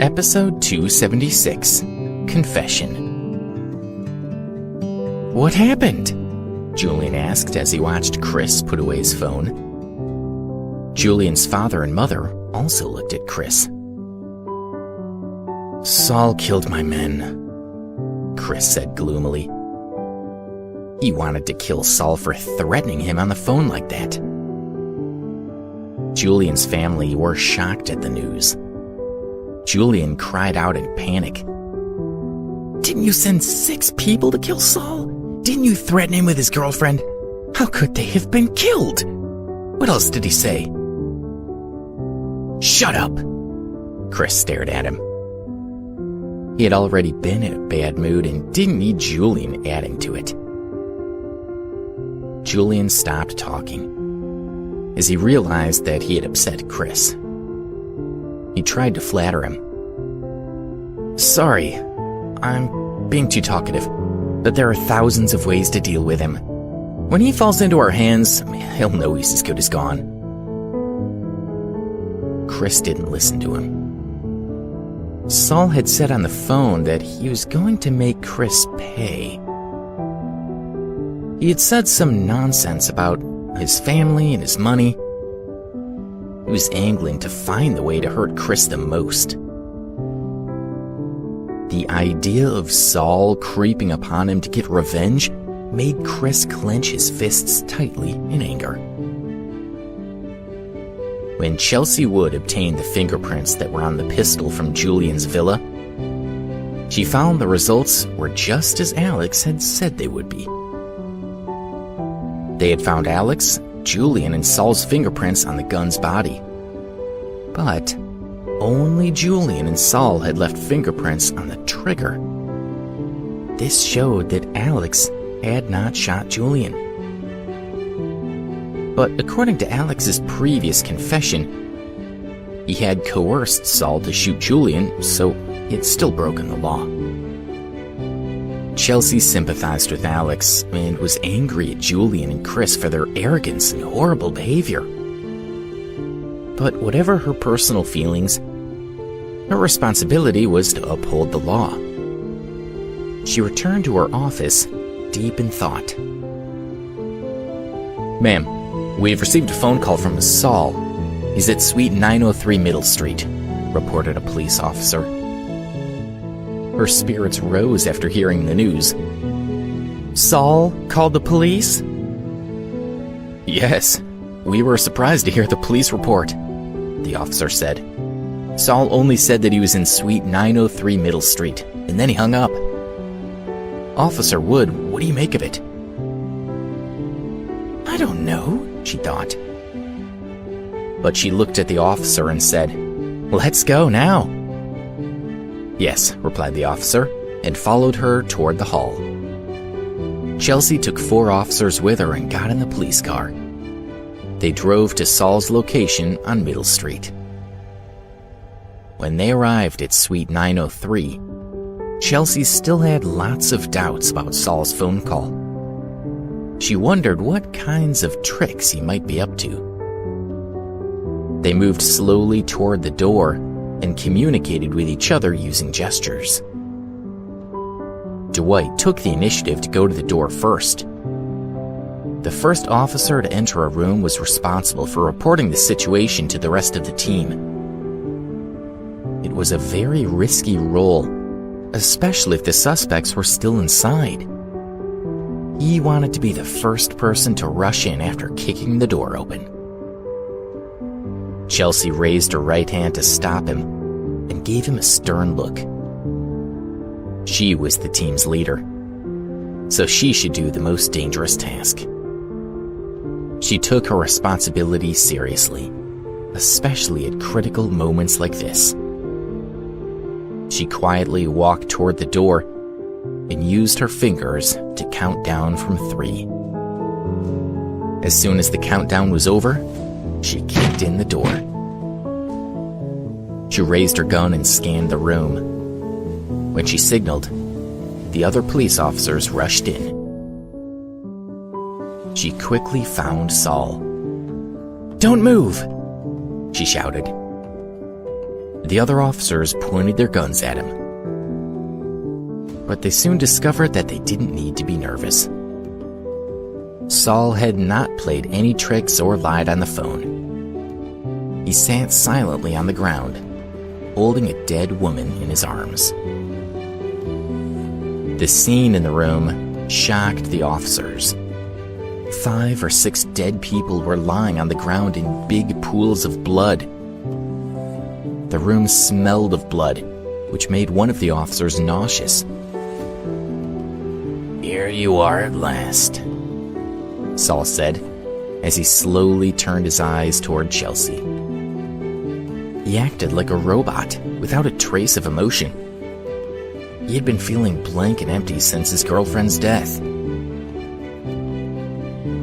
Episode 276, Confession. "What happened?" Julian asked as he watched Chris put away his phone. Julian's father and mother also looked at Chris. "Saul killed my men," Chris said gloomily. He wanted to kill Saul for threatening him on the phone like that. Julian's family were shocked at the news. Julian cried out in panic. "Didn't you send 6 people to kill Saul? Didn't you threaten him with his girlfriend? How could they have been killed? What else did he say?" "Shut up!" Chris stared at him. He had already been in a bad mood and didn't need Julian adding to it. Julian stopped talking as he realized that he had upset Chris. He tried to flatter him. "Sorry, I'm being too talkative, but there are thousands of ways to deal with him. When he falls into our hands, he'll know he's as good as gone." Chris didn't listen to him. Saul had said on the phone that he was going to make Chris pay. He had said some nonsense about his family and his money. He was angling to find the way to hurt Chris the most. The idea of Saul creeping upon him to get revenge made Chris clench his fists tightly in anger. When Chelsea Wood obtained the fingerprints that were on the pistol from Julian's villa, she found the results were just as Alex had said they would be. They had found Alex, Julian, and Saul's fingerprints on the gun's body. But only Julian and Saul had left fingerprints on the trigger. This showed that Alex had not shot Julian. But according to Alex's previous confession, he had coerced Saul to shoot Julian, so he had still broken the law. Chelsea sympathized with Alex and was angry at Julian and Chris for their arrogance and horrible behavior. But whatever her personal feelings, her responsibility was to uphold the law. She returned to her office, deep in thought. "Ma'am, we've received a phone call from Saul. He's at Suite 903 Middle Street," reported a police officer. Her spirits rose after hearing the news. "Saul called the police?" "Yes, we were surprised to hear the police report," the officer said. "Saul only said that he was in Suite 903 Middle Street, and then he hung up." "Officer Wood, what do you make of it?" "I don't know," she thought. But she looked at the officer and said, "Let's go now." "Yes," replied the officer, and followed her toward the hall. Chelsea took 4 officers with her and got in the police car. They drove to Saul's location on Middle Street. When they arrived at Suite 903, Chelsea still had lots of doubts about Saul's phone call. She wondered what kinds of tricks he might be up to. They moved slowly toward the door and communicated with each other using gestures. Dwight took the initiative to go to the door first. The first officer to enter a room was responsible for reporting the situation to the rest of the team. It was a very risky role, especially if the suspects were still inside. He wanted to be the first person to rush in after kicking the door open. Chelsea raised her right hand to stop him and gave him a stern look. She was the team's leader, so she should do the most dangerous task. She took her responsibility seriously, especially at critical moments like this. She quietly walked toward the door and used her fingers to count down from 3. As soon as the countdown was over, she kicked in the door. She raised her gun and scanned the room. When she signaled, the other police officers rushed in. She quickly found Saul. "Don't move!" she shouted. The other officers pointed their guns at him. But they soon discovered that they didn't need to be nervous. Saul had not played any tricks or lied on the phone. He sat silently on the ground, holding a dead woman in his arms. The scene in the room shocked the officers. 5 or 6 dead people were lying on the ground in big pools of blood. The room smelled of blood, which made one of the officers nauseous. "Here you are at last," Saul said, as he slowly turned his eyes toward Chelsea. He acted like a robot, without a trace of emotion. He had been feeling blank and empty since his girlfriend's death.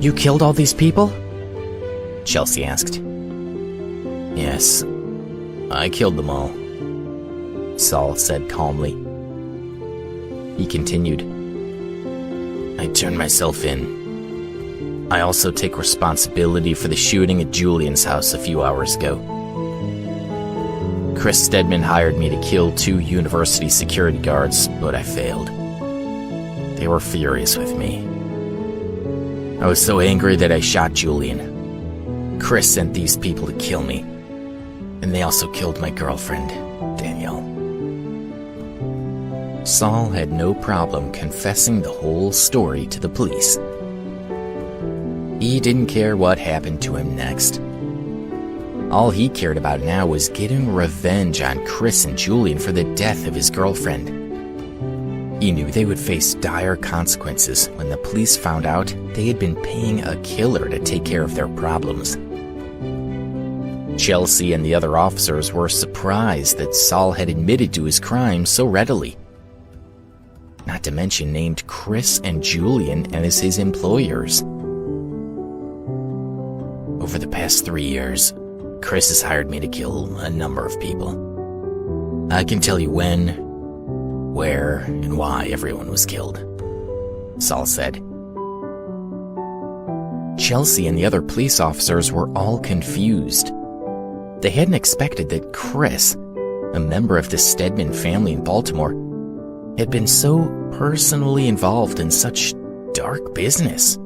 "You killed all these people?" Chelsea asked. "Yes, I killed them all," Saul said calmly. He continued, "I turned myself in. I also take responsibility for the shooting at Julian's house a few hours ago. Chris Stedman hired me to kill 2 university security guards, but I failed. They were furious with me. I was so angry that I shot Julian. Chris sent these people to kill me, and they also killed my girlfriend, Danielle." Saul had no problem confessing the whole story to the police. He didn't care what happened to him next. All he cared about now was getting revenge on Chris and Julian for the death of his girlfriend. He knew they would face dire consequences when the police found out they had been paying a killer to take care of their problems. Chelsea and the other officers were surprised that Saul had admitted to his crime so readily. Not to mention named Chris and Julian as his employers. "Over the past 3 years, Chris has hired me to kill a number of people. I can tell you when, where, and why everyone was killed," Saul said. Chelsea and the other police officers were all confused. They hadn't expected that Chris, a member of the Stedman family in Baltimore, had been so personally involved in such dark business.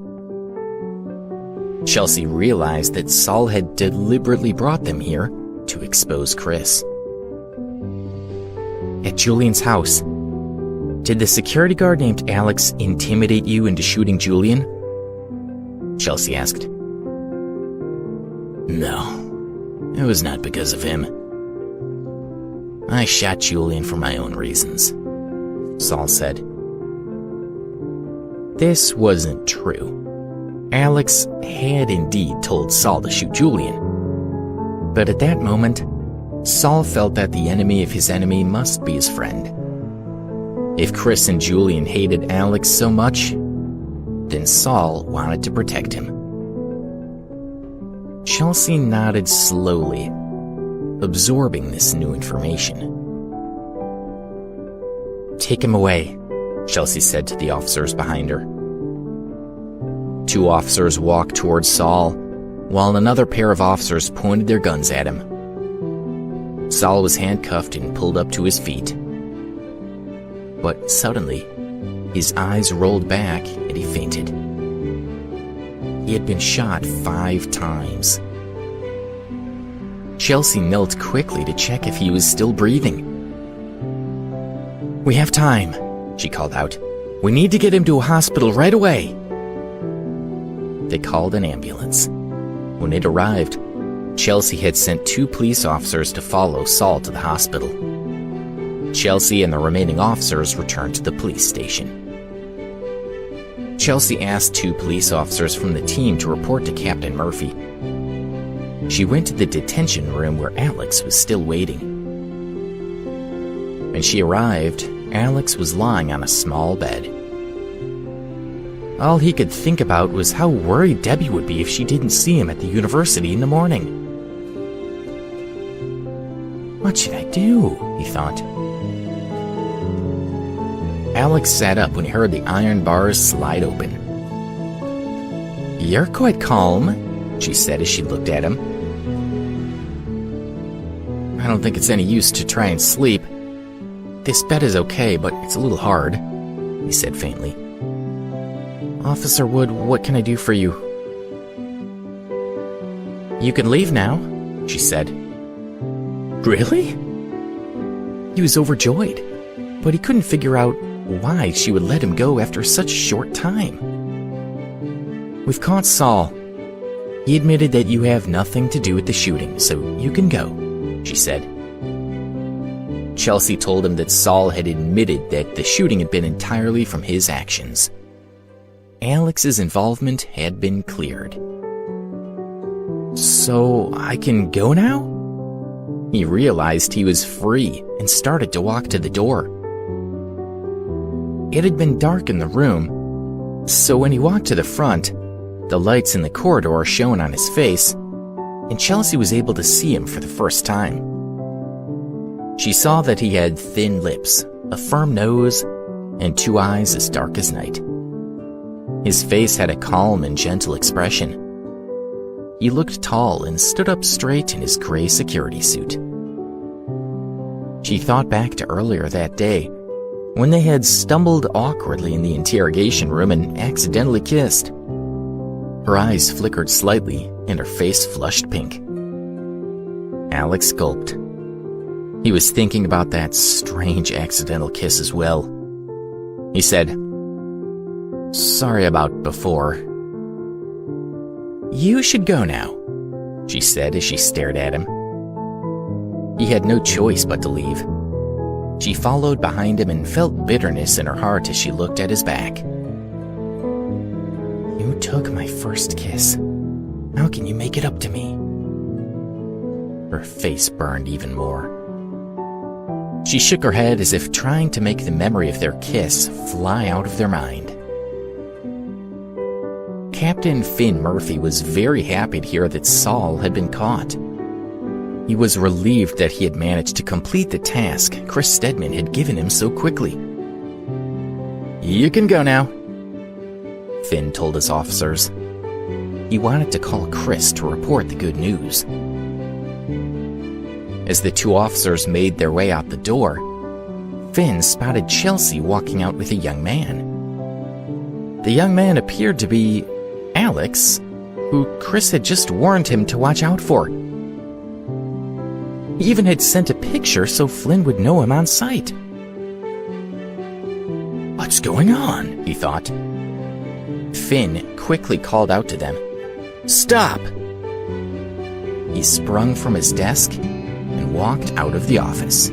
Chelsea realized that Saul had deliberately brought them here to expose Chris. "At Julian's house, did the security guard named Alex intimidate you into shooting Julian?" Chelsea asked. "No, it was not because of him. I shot Julian for my own reasons," Saul said. This wasn't true. Alex had indeed told Saul to shoot Julian. But at that moment, Saul felt that the enemy of his enemy must be his friend. If Chris and Julian hated Alex so much, then Saul wanted to protect him. Chelsea nodded slowly, absorbing this new information. "Take him away," Chelsea said to the officers behind her. 2 officers walked towards Saul, while another pair of officers pointed their guns at him. Saul was handcuffed and pulled up to his feet. But suddenly, his eyes rolled back and he fainted. He had been shot 5 times. Chelsea knelt quickly to check if he was still breathing. "We have time," she called out. "We need to get him to a hospital right away." They called an ambulance. When it arrived, Chelsea had sent 2 police officers to follow Saul to the hospital. Chelsea and the remaining officers returned to the police station. Chelsea asked 2 police officers from the team to report to Captain Murphy. She went to the detention room where Alex was still waiting. When she arrived, Alex was lying on a small bed. All he could think about was how worried Debbie would be if she didn't see him at the university in the morning. "What should I do?" he thought. Alex sat up when he heard the iron bars slide open. "You're quite calm," she said as she looked at him. I don't think it's any use to try and sleep. This bed is okay, but it's a little hard, he said faintly. Officer Wood, what can I do for you? You can leave now, she said. Really? He was overjoyed, but he couldn't figure out why she would let him go after such a short time. We've caught Saul. He admitted that you have nothing to do with the shooting, so you can go, she said. Chelsea told him that Saul had admitted that the shooting had been entirely from his actions. Alex's involvement had been cleared. So I can go now? He realized he was free and started to walk to the door. It had been dark in the room, so when he walked to the front, the lights in the corridor shone on his face, and Chelsea was able to see him for the first time. She saw that he had thin lips, a firm nose, and 2 eyes as dark as night. His face had a calm and gentle expression. He looked tall and stood up straight in his gray security suit. She thought back to earlier that day, when they had stumbled awkwardly in the interrogation room and accidentally kissed. Her eyes flickered slightly, and her face flushed pink. Alex gulped. He was thinking about that strange accidental kiss as well. He said, "Sorry about before." "You should go now," she said as she stared at him. He had no choice but to leave. She followed behind him and felt bitterness in her heart as she looked at his back. "You took my first kiss. How can you make it up to me?" Her face burned even more. She shook her head as if trying to make the memory of their kiss fly out of their mind. Captain Finn Murphy was very happy to hear that Saul had been caught. He was relieved that he had managed to complete the task Chris Stedman had given him so quickly. "You can go now," Finn told his officers. He wanted to call Chris to report the good news. As the 2 officers made their way out the door, Finn spotted Chelsea walking out with a young man. The young man appeared to be Alex, who Chris had just warned him to watch out for. He even had sent a picture so Flynn would know him on sight. "What's going on?" he thought. Finn quickly called out to them, "Stop!" He sprung from his desk and walked out of the office.